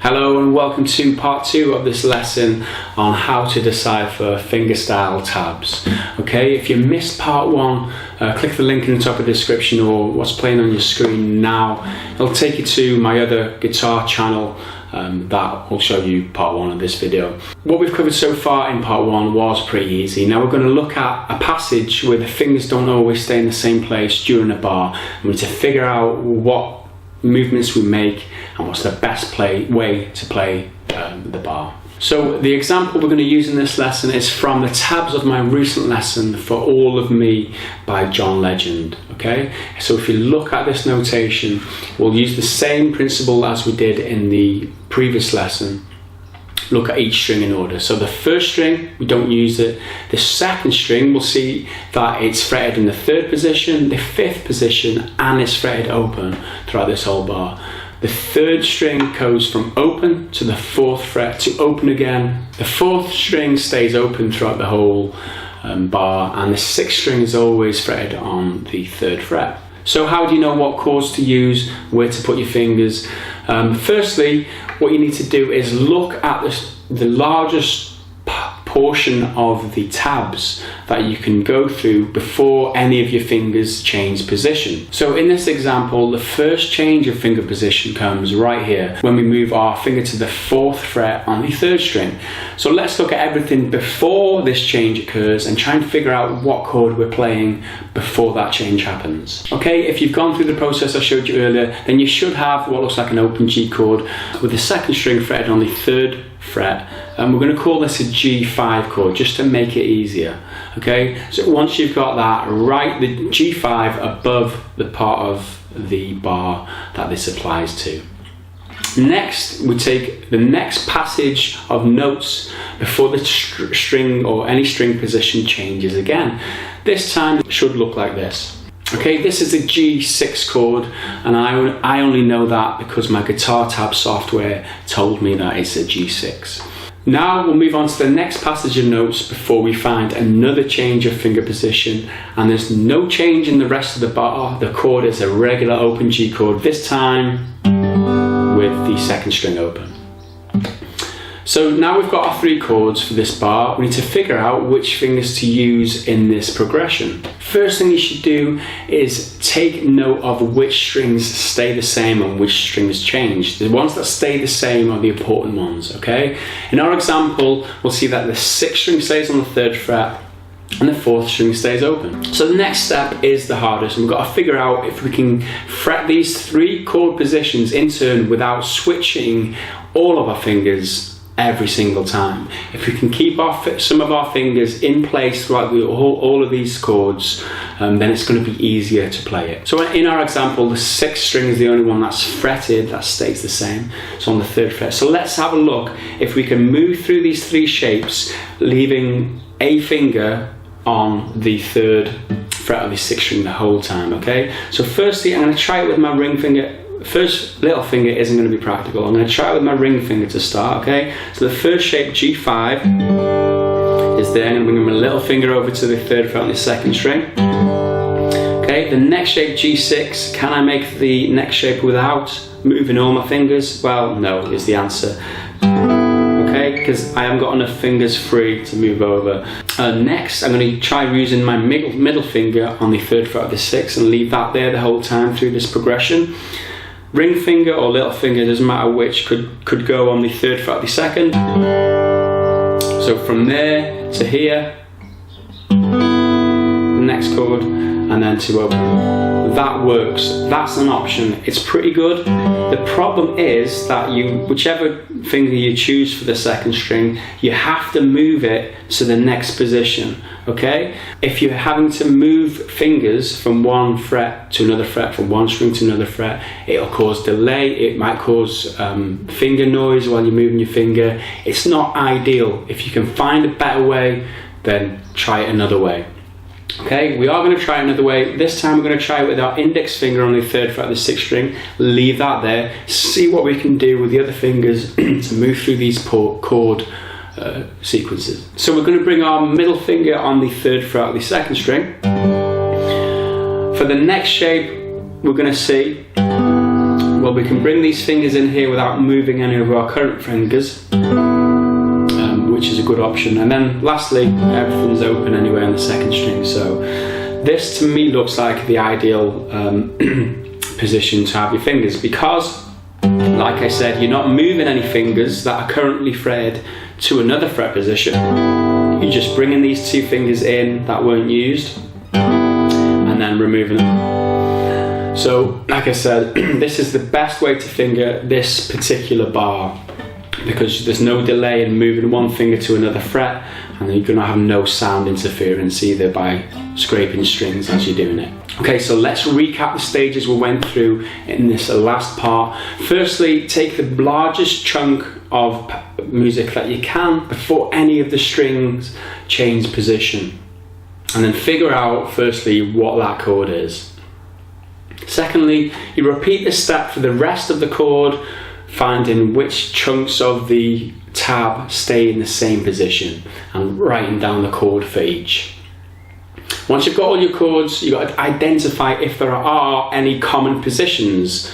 Hello and welcome to part 2 of this lesson on how to decipher fingerstyle tabs. Okay, if you missed part 1, click the link in the top of the description or what's playing on your screen now. It'll take you to my other guitar channel that will show you part 1 of this video. What we've covered so far in part 1 was pretty easy. Now we're going to look at a passage where the fingers don't always stay in the same place during a bar. We need to figure out what movements we make and what's the best way to play the bar. So the example we're going to use in this lesson is from the tabs of my recent lesson For All of Me by John Legend. Okay, so if you look at this notation, we'll use the same principle as we did in the previous lesson. Look at each string in order. So the first string, we don't use it. The second string, we'll see that it's fretted in the 3rd position, the 5th position, and it's fretted open throughout this whole bar. The 3rd string goes from open to the 4th fret to open again. The 4th string stays open throughout the whole bar, and the 6th string is always fretted on the 3rd fret. So how do you know what chords to use, where to put your fingers? Firstly, what you need to do is look at the largest portion of the tabs that you can go through before any of your fingers change position. So in this example, the first change of finger position comes right here when we move our finger to the 4th fret on the 3rd string. So let's look at everything before this change occurs and try and figure out what chord we're playing before that change happens. Okay, if you've gone through the process I showed you earlier, then you should have what looks like an open G chord with the 2nd string fretted on the 3rd fret, and we're going to call this a G5 chord just to make it easier. Okay, so once you've got that, write the G5 above the part of the bar that this applies to. Next, we take the next passage of notes before the string or any string position changes again. This time it should look like this. Okay, this is a G6 chord, and I only know that because my guitar tab software told me that it's a G6. Now we'll move on to the next passage of notes before we find another change of finger position, and there's no change in the rest of the bar. The chord is a regular open G chord, this time with the 2nd string open. So now we've got our 3 chords for this bar. We need to figure out which fingers to use in this progression. First thing you should do is take note of which strings stay the same and which strings change. The ones that stay the same are the important ones, okay? In our example, we'll see that the 6th string stays on the 3rd fret and the 4th string stays open. So the next step is the hardest, and we've got to figure out if we can fret these 3 chord positions in turn without switching all of our fingers every single time. If we can keep some of our fingers in place throughout all of these chords, then it's going to be easier to play it. So in our example, the 6th string is the only one that's fretted, that stays the same. It's on the 3rd fret. So let's have a look if we can move through these 3 shapes, leaving a finger on the 3rd fret of the 6th string the whole time, okay? So firstly, I'm going to try it with my ring finger. First little finger isn't going to be practical. I'm going to try it with my ring finger to start, okay? So the first shape, G5, is there. I'm going to bring my little finger over to the 3rd fret on the 2nd string. Okay, the next shape, G6, can I make the next shape without moving all my fingers? Well, no, is the answer. Okay, because I haven't got enough fingers free to move over. Next, I'm going to try using my middle finger on the 3rd fret of the 6th and leave that there the whole time through this progression. Ring finger or little finger, doesn't matter which, could go on the 3rd fret of the 2nd. So from there to here, the next chord, and then to open. That works. That's an option. It's pretty good. The problem is that whichever finger you choose for the 2nd string, you have to move it to the next position. Okay? If you're having to move fingers from one fret to another fret, from one string to another fret, it'll cause delay. It might cause finger noise while you're moving your finger. It's not ideal. If you can find a better way, then try it another way. Okay, we are going to try another way. This time we're going to try it with our index finger on the 3rd fret of the 6th string. Leave that there. See what we can do with the other fingers to move through these chord sequences. So we're going to bring our middle finger on the 3rd fret of the 2nd string. For the next shape, we're going to see Well, we can bring these fingers in here without moving any of our current fingers, which is a good option. And then lastly, everything's open anyway on the second string. So this to me looks like the ideal position to have your fingers, because like I said, you're not moving any fingers that are currently fretted to another fret position. You're just bringing these two fingers in that weren't used and then removing them. So like I said, this is the best way to finger this particular bar, because there's no delay in moving one finger to another fret, and then you're going to have no sound interference either by scraping strings as you're doing it. Okay, so let's recap the stages we went through in this last part. Firstly, take the largest chunk of music that you can before any of the strings change position, and then figure out firstly what that chord is. Secondly, you repeat this step for the rest of the chord, finding which chunks of the tab stay in the same position and writing down the chord for each. Once you've got all your chords, you've got to identify if there are any common positions.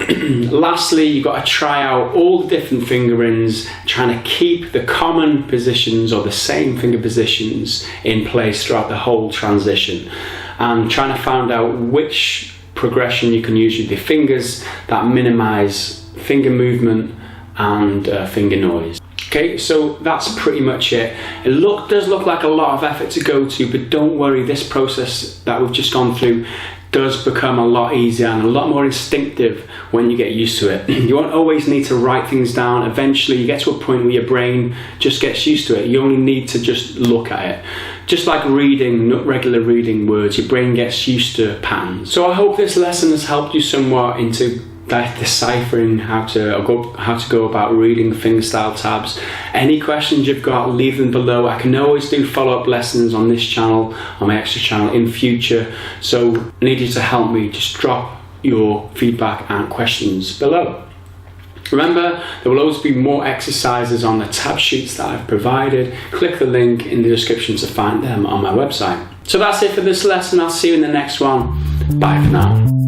Lastly, you've got to try out all the different fingerings, trying to keep the common positions or the same finger positions in place throughout the whole transition, and trying to find out which progression you can use with your fingers that minimize finger movement and finger noise. Okay, so that's pretty much it. It does look like a lot of effort to go to, but don't worry, this process that we've just gone through does become a lot easier and a lot more instinctive when you get used to it. You won't always need to write things down. Eventually you get to a point where your brain just gets used to it. You only need to just look at it. Just like reading, not regular reading words, your brain gets used to patterns. So I hope this lesson has helped you somewhat into deciphering how to go about reading fingerstyle tabs. Any questions you've got, leave them below. I can always do follow-up lessons on this channel, on my extra channel in future. So I need you to help me. Just drop your feedback and questions below. Remember, there will always be more exercises on the tab sheets that I've provided. Click the link in the description to find them on my website. So that's it for this lesson. I'll see you in the next one. Bye for now.